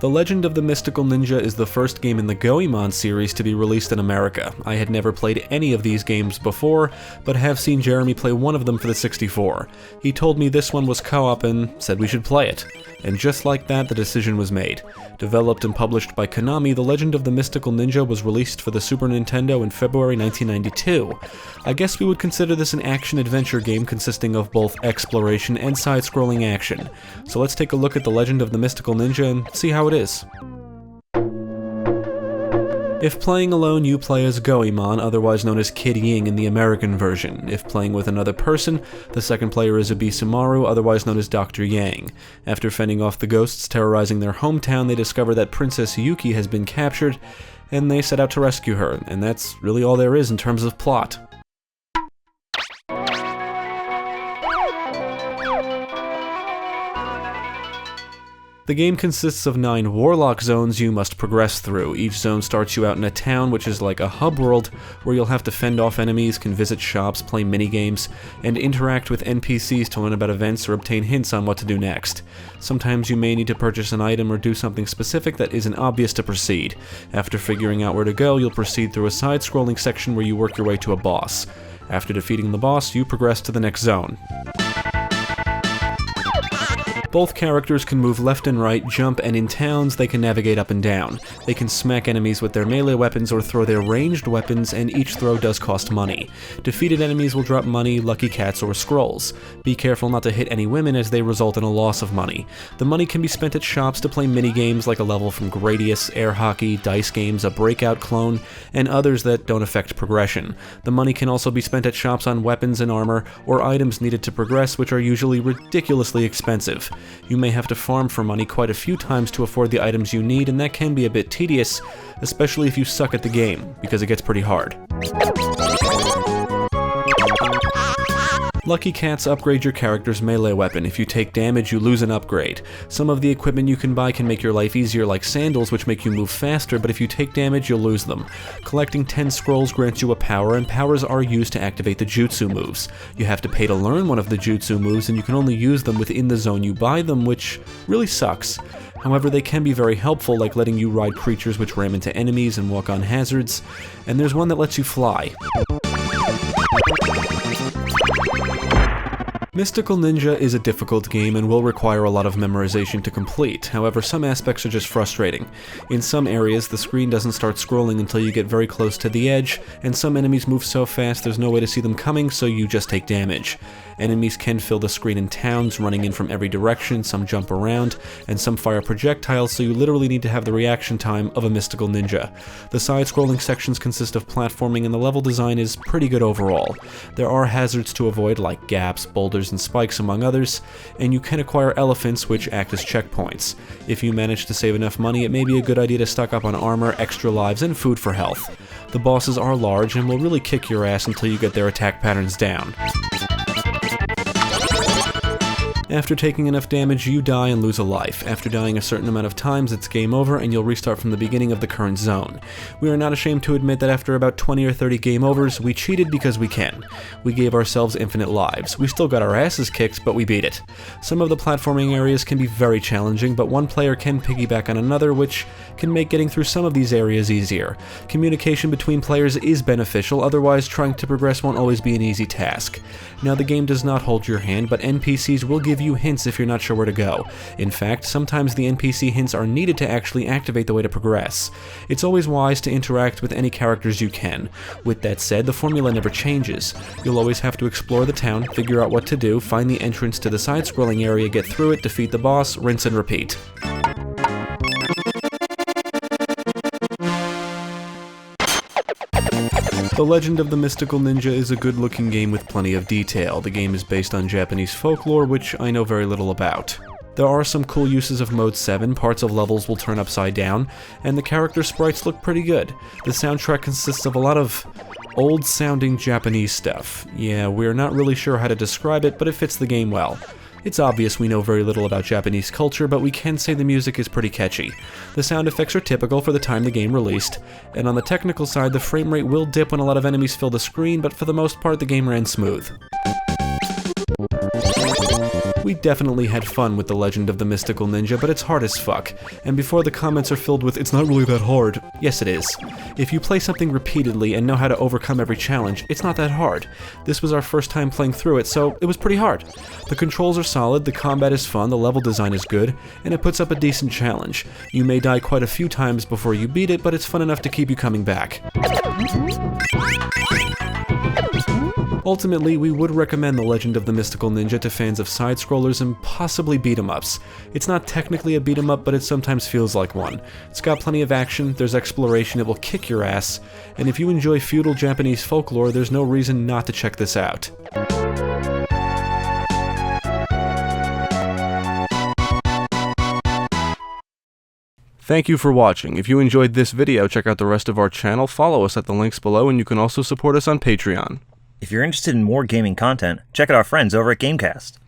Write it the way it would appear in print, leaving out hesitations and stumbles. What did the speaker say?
The Legend of the Mystical Ninja is the first game in the Goemon series to be released in America. I had never played any of these games before, but have seen Jeremy play one of them for the 64. He told me this one was co-op and said we should play it. And just like that, the decision was made. Developed and published by Konami, The Legend of the Mystical Ninja was released for the Super Nintendo in February 1992. I guess we would consider this an action-adventure game consisting of both exploration and side-scrolling action. So let's take a look at The Legend of the Mystical Ninja and see how it is. If playing alone, you play as Goemon, otherwise known as Kid Ying in the American version. If playing with another person, the second player is Abisumaru, otherwise known as Dr. Yang. After fending off the ghosts terrorizing their hometown, they discover that Princess Yuki has been captured, and they set out to rescue her, and that's really all there is in terms of plot. The game consists of 9 Warlock zones you must progress through. Each zone starts you out in a town, which is like a hub world, where you'll have to fend off enemies, can visit shops, play minigames, and interact with NPCs to learn about events or obtain hints on what to do next. Sometimes you may need to purchase an item or do something specific that isn't obvious to proceed. After figuring out where to go, you'll proceed through a side-scrolling section where you work your way to a boss. After defeating the boss, you progress to the next zone. Both characters can move left and right, jump, and in towns they can navigate up and down. They can smack enemies with their melee weapons or throw their ranged weapons, and each throw does cost money. Defeated enemies will drop money, lucky cats, or scrolls. Be careful not to hit any women as they result in a loss of money. The money can be spent at shops to play minigames like a level from Gradius, air hockey, dice games, a breakout clone, and others that don't affect progression. The money can also be spent at shops on weapons and armor, or items needed to progress, which are usually ridiculously expensive. You may have to farm for money quite a few times to afford the items you need, and that can be a bit tedious, especially if you suck at the game, because it gets pretty hard. Lucky Cats upgrade your character's melee weapon. If you take damage, you lose an upgrade. Some of the equipment you can buy can make your life easier, like sandals, which make you move faster, but if you take damage, you'll lose them. Collecting 10 scrolls grants you a power, and powers are used to activate the jutsu moves. You have to pay to learn one of the jutsu moves, and you can only use them within the zone you buy them, which really sucks. However, they can be very helpful, like letting you ride creatures which ram into enemies and walk on hazards, and there's one that lets you fly. Mystical Ninja is a difficult game and will require a lot of memorization to complete. However, some aspects are just frustrating. In some areas, the screen doesn't start scrolling until you get very close to the edge, and some enemies move so fast there's no way to see them coming, so you just take damage. Enemies can fill the screen in towns, running in from every direction, some jump around, and some fire projectiles, so you literally need to have the reaction time of a mystical ninja. The side-scrolling sections consist of platforming, and the level design is pretty good overall. There are hazards to avoid, like gaps, boulders, and spikes, among others, and you can acquire elephants, which act as checkpoints. If you manage to save enough money, it may be a good idea to stock up on armor, extra lives, and food for health. The bosses are large and will really kick your ass until you get their attack patterns down. After taking enough damage, you die and lose a life. After dying a certain amount of times, it's game over and you'll restart from the beginning of the current zone. We are not ashamed to admit that after about 20 or 30 game overs, we cheated because we can. We gave ourselves infinite lives. We still got our asses kicked, but we beat it. Some of the platforming areas can be very challenging, but one player can piggyback on another, which can make getting through some of these areas easier. Communication between players is beneficial, otherwise trying to progress won't always be an easy task. Now, the game does not hold your hand, but NPCs will give you hints if you're not sure where to go. In fact, sometimes the NPC hints are needed to actually activate the way to progress. It's always wise to interact with any characters you can. With that said, the formula never changes. You'll always have to explore the town, figure out what to do, find the entrance to the side-scrolling area, get through it, defeat the boss, rinse and repeat. The Legend of the Mystical Ninja is a good-looking game with plenty of detail. The game is based on Japanese folklore, which I know very little about. There are some cool uses of Mode 7, parts of levels will turn upside down, and the character sprites look pretty good. The soundtrack consists of a lot of old-sounding Japanese stuff. Yeah, we're not really sure how to describe it, but it fits the game well. It's obvious we know very little about Japanese culture, but we can say the music is pretty catchy. The sound effects are typical for the time the game released, and on the technical side, the frame rate will dip when a lot of enemies fill the screen, but for the most part, the game ran smooth. We definitely had fun with The Legend of the Mystical Ninja, but it's hard as fuck. And before the comments are filled with, "It's not really that hard," yes it is. If you play something repeatedly and know how to overcome every challenge, it's not that hard. This was our first time playing through it, so it was pretty hard. The controls are solid, the combat is fun, the level design is good, and it puts up a decent challenge. You may die quite a few times before you beat it, but it's fun enough to keep you coming back. Ultimately, we would recommend The Legend of the Mystical Ninja to fans of side-scrollers and possibly beat-em-ups. It's not technically a beat-em-up, but it sometimes feels like one. It's got plenty of action, there's exploration, it will kick your ass, and if you enjoy feudal Japanese folklore, there's no reason not to check this out. Thank you for watching. If you enjoyed this video, check out the rest of our channel, follow us at the links below, and you can also support us on Patreon. If you're interested in more gaming content, check out our friends over at GameCast.